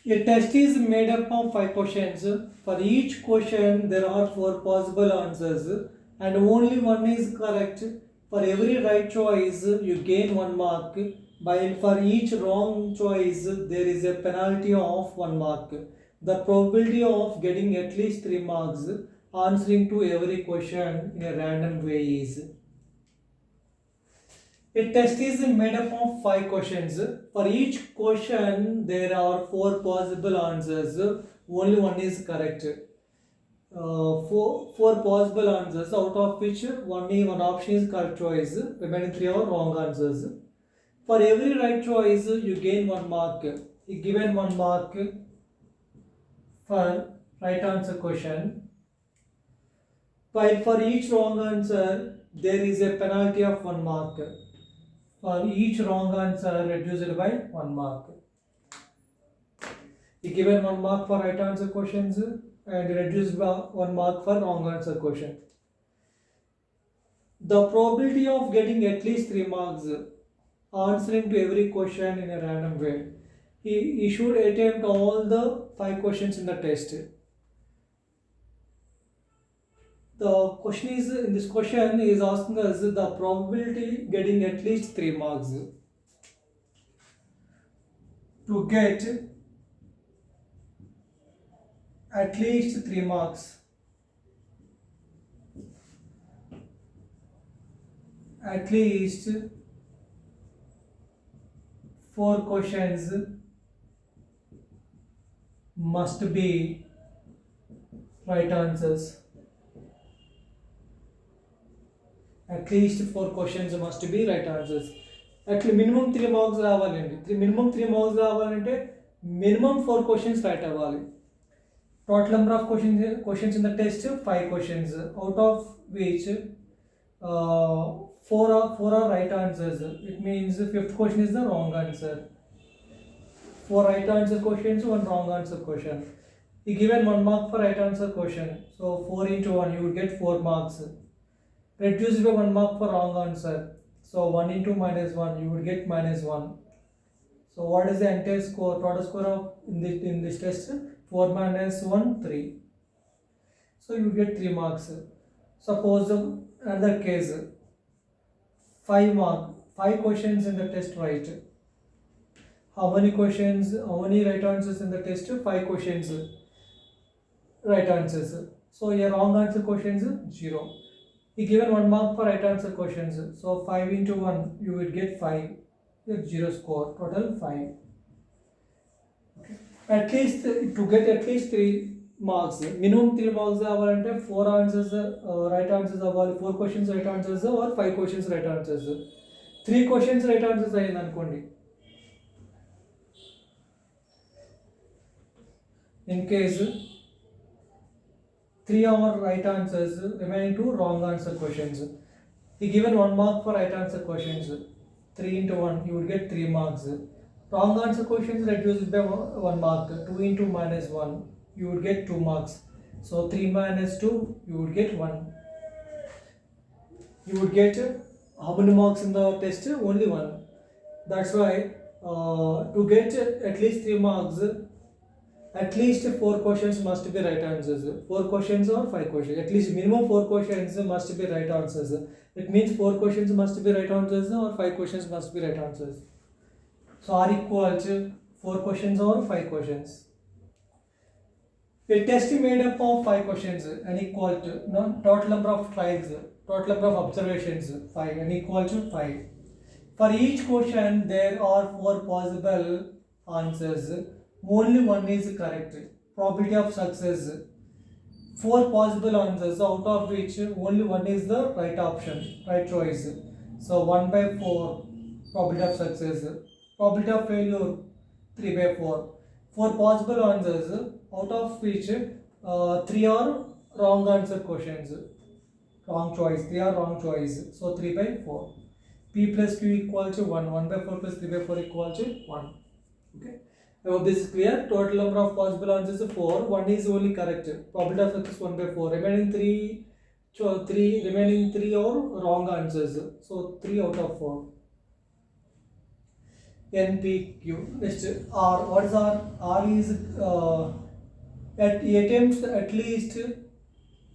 A test is made up of 5 questions. For each question, there are 4 possible answers, and only one is correct. For every right choice, you gain 1 mark. While for each wrong choice, there is a penalty of 1 mark. The probability of getting at least 3 marks answering to every question in a random way is. A test is made up of 5 questions. For each question, there are 4 possible answers. Only one is correct. Four possible answers, out of which one option is correct choice. Remaining 3 are wrong answers. For every right choice, you gain 1 mark. You given 1 mark for right answer question. While for each wrong answer, there is a penalty of 1 mark. For each wrong answer, reduced by 1 mark. You given 1 mark for right answer questions and reduced by 1 mark for wrong answer question. The probability of getting at least 3 marks answering to every question in a random way. He should attempt all the 5 questions in the test. The question is, in this question is asking us the probability getting at least 3 marks. To get at least 3 marks, at least 4 questions must be right answers. At least 4 questions must be right answers. Actually, minimum 3 marks రావాలండి. Minimum 3 marks రావాలంటే minimum 4 questions right అవ్వాలి. Total number of questions in the test 5 questions, out of which 4 are right answers. It means the fifth question is the wrong answer. 4 right answer questions, 1 wrong answer question. You given 1 mark for right answer question, so 4 into 1 you would get 4 marks. Reduced by 1 mark for wrong answer, so 1 into -1 you would get -1. So what is the entire score, total score of in this test? 4 minus 1 3, so you get 3 marks. Suppose another case, 5 questions in the test right. How many right answers in the test? 5 questions right answers. So your wrong answer questions 0. He given 1 mark for right answer questions, so 5 into 1 you will get 5. Get 0 score, total 5. Okay. At least to get at least 3 marks, minimum 3 marks రావాలంటే 4 answers right answers అవ్వాలి, 4 questions right answers or 5 questions right answers. 3 questions right answers అయ్యింది అనుకోండి. In case 3 are right answers, remaining 2 wrong answer questions. He given 1 mark for right answer questions. 3 into 1 you will get 3 marks. Wrong answer questions reduced by 1 mark. 2 into -1 you would get 2 marks. So 3 minus 2 you would get 1. You would get how many marks in the test? Only 1. That's why to get at least 3 marks, at least 4 questions must be right answers. 4 questions or 5 questions. At least minimum 4 questions must be right answers. It means 4 questions must be right answers or 5 questions must be right answers. So R equals 4 questions or 5 questions. A test made up of 5 questions and equal to total number of trials, total number of observations 5 and equal to 5. For each question there are 4 possible answers. Only one is correct. Probability of success 4 possible answers, out of which only one is the right option, right choice. So 1 by 4 probability of success. Probability of failure 3 by 4. 4 possible answers, out of which 3 are wrong answer questions. Wrong choice. 3 are wrong choice. So 3 by 4. P plus Q equal to 1. 1 by 4 plus 3 by 4 equal to 1. Okay. I hope this is clear. Total number of possible answers is 4. 1 is only correct. Probability of success 1 by 4. Remaining 3 are wrong answers. So 3 out of 4. NPQ. Next R. What is R? R is at he attempts at least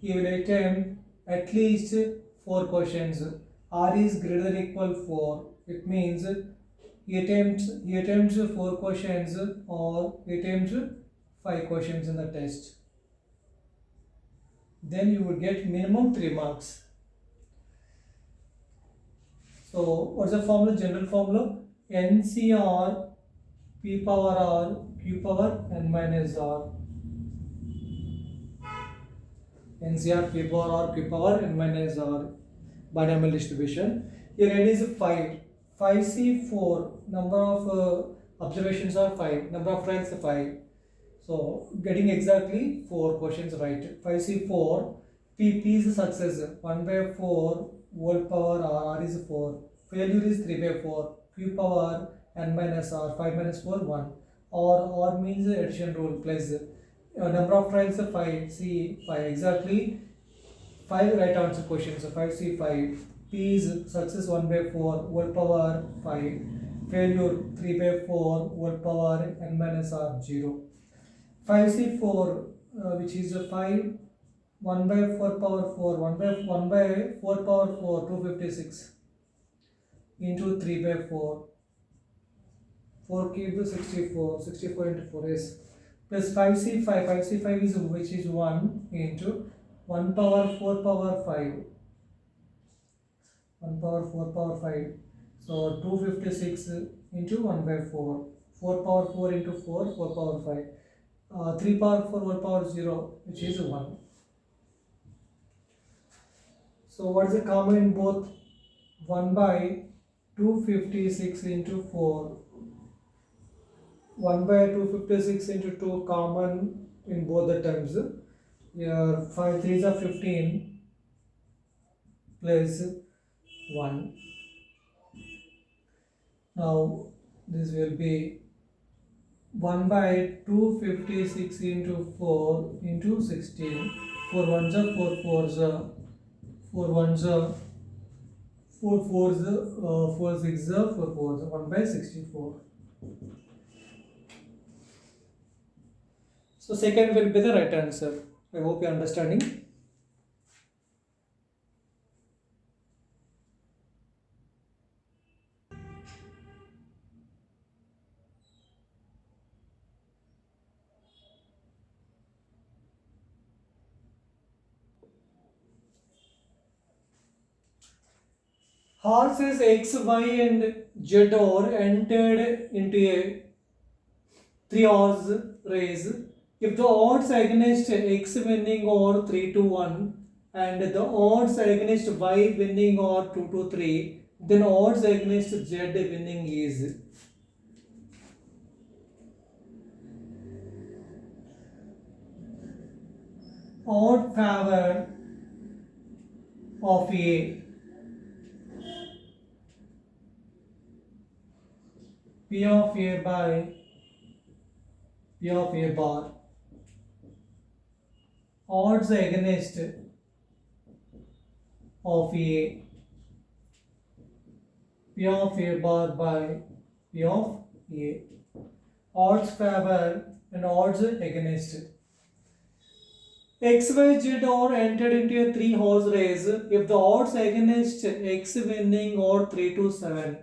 he will attempt at least 4 questions. R is greater than equal 4. It means he attempts 4 questions or he attempts 5 questions in the test. Then you will get minimum 3 marks. So what's the formula? General formula: NCR P power R Q power n minus R. NCR P power R Q power n minus R. Binomial distribution. Here n is 5. 5C4. Number of observations are 5. Number of ranks 5. So getting exactly 4 questions right. 5C4. P is success. 1 by 4 whole power R is 4. Failure is 3 by 4. Q power n minus R. 5 minus 4 1. Or means addition rule plus number of trials 5. C 5 exactly 5 right answer questions. 5C5. P is success 1 by 4 whole power 5. Failure 3 by 4 whole power n minus R 0. 5C4 which is 5 1 by 4 power 4 1 by 4 power 4 256 into 3 by 4 4 cube 64 64 into 4 is plus 5C5 is which is 1 into 1 power 4 power 5 1 power 4 power 5 so 256 into 1 by 4 4 power 4 into 4 4 power 5 3 power 4 1 power 0 which is 1. So what is the common in both? 1 by 256 into 4 1 by 256 into 2 common in both the terms. Here 5 3s are 15 plus 1. Now this will be 1 by 256 into 4 into 16. 4 1s are 4 4s are 4 1s are 4 4s are 4 6s are 4 4s are 1 by 64. So second will be the right answer. I hope you are understanding. Horses X, Y and Z are entered into a 3-horse race. If the odds against X winning are 3 to 1 and the odds against Y winning are 2 to 3, then odds against Z winning is odd favor of A. P of A by P of A bar. Odds against of A. P of A bar by P of A. Odds favor and odds against. X, Y, Z are entered into a 3-horse race. If the odds against X winning are 3 to 7,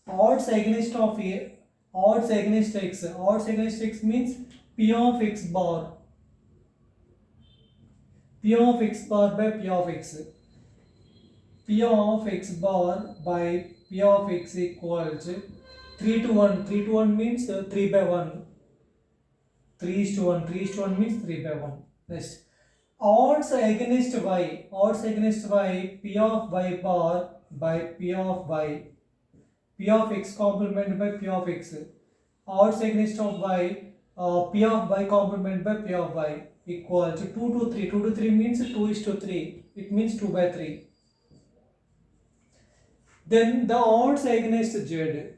odds against of A, odds against X means P of X bar. P of X bar by P of X. P of X bar by P of X equals 3 to 1. 3 to 1 means 3 by 1. 3 is to 1. 3 is to 1 means 3 by 1. Next. Odds against Y. Odds against Y. P of Y bar by P of Y. P of X complement by P of X. Odds against of Y. P of Y complement by P of Y equal to 2 to 3. 2 to 3 means 2 is to 3. It means 2 by 3. Then the odds against Z.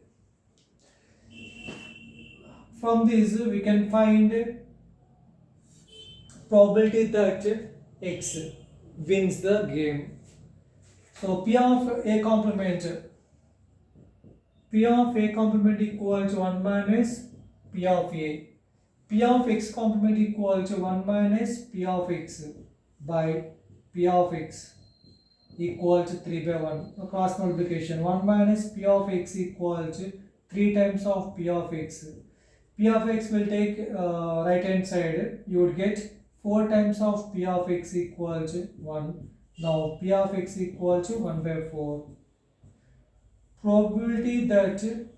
From this we can find probability that X wins the game. So P of A complement P of A complement equal to 1 minus P of A. P of X complement equal to 1 minus P of X by P of X equal to 3 by 1. Cross multiplication. 1 minus P of X equal to 3 times of P of X. P of X will take right hand side. You would get 4 times of P of X equal to 1. Now P of X equal to 1 by 4. Probability that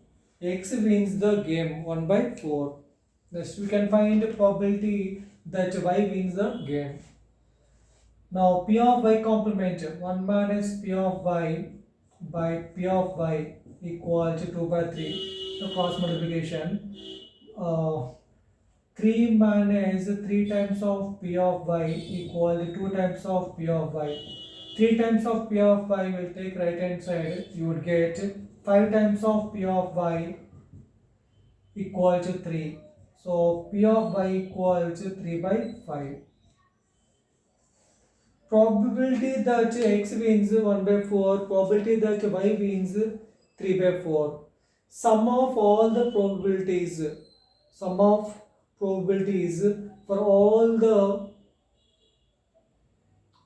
X wins the game 1 by 4. Next we can find the probability that Y wins the game. Now P of Y complement 1 minus P of Y by P of Y equal to 2 by 3. The cross multiplication. 3 minus 3 times of P of Y equal to 2 times of P of Y. 3 times of P of Y will take right hand side. You would get 5 times of P of Y equal to 3. So P of Y equal to 3 by 5. Probability that X wins 1 by 4. Probability that Y wins 3 by 4. Sum of all the probabilities. Sum of probabilities for all the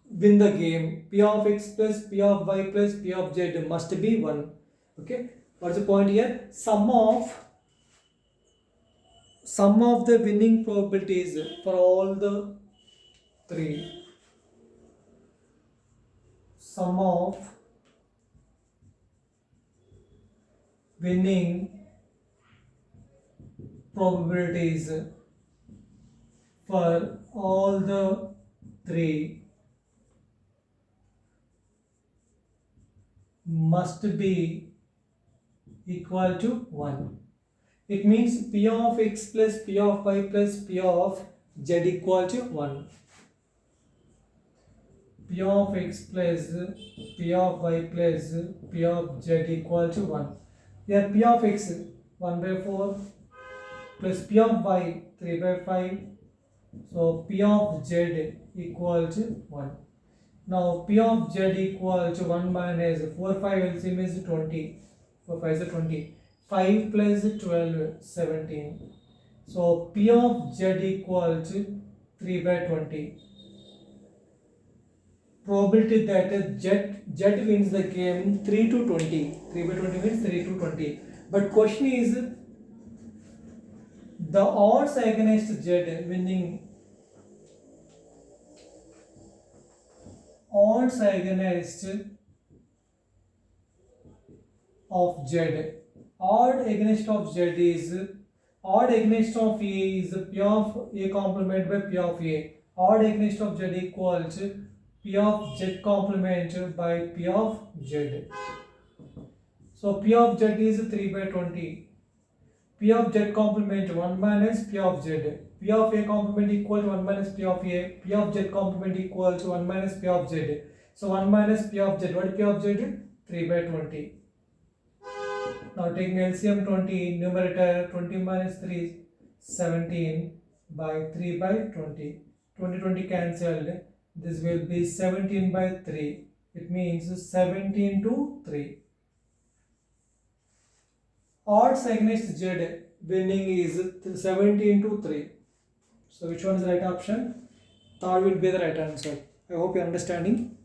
win the game. P of X plus P of Y plus P of Z must be 1. Okay. What's the point here? Sum of the winning probabilities for all the three. Sum of winning probabilities for all the three must be equal to 1. It means P of X plus P of Y plus P of Z equal to 1. P of X plus P of Y plus P of Z equal to 1. Here P of X 1 by 4 plus P of Y 3 by 5. So P of Z equal to 1. Now P of Z equal to 1 minus 4 5 LCM is 20. 4 5 is 20. 5 plus 12 17. So P of Z equal to 3 by 20. Probability that Z wins the game 3 to 20. 3 by 20 means 3 to 20. But question is the odds against Z winning. Odds against of Z. Odd against of Z is odd against of A is P of A complement by P of A. Odd against of Z equals P of Z complement by P of Z. So P of Z is 3 by 20. P of Z complement 1 minus P of Z. P of A complement equal to 1 minus P of A. P of Z complement equal to 1 minus P of Z. So 1 minus P of Z. What is P of Z? 3 by 20. Now taking LCM 20, numerator 20 minus 3 17 by 3 by 20. 20 cancelled. This will be 17 by 3. It means 17 to 3. Odds against Z winning is 17 to 3. So which one is the right option? Third will be the right answer. I hope you are understanding.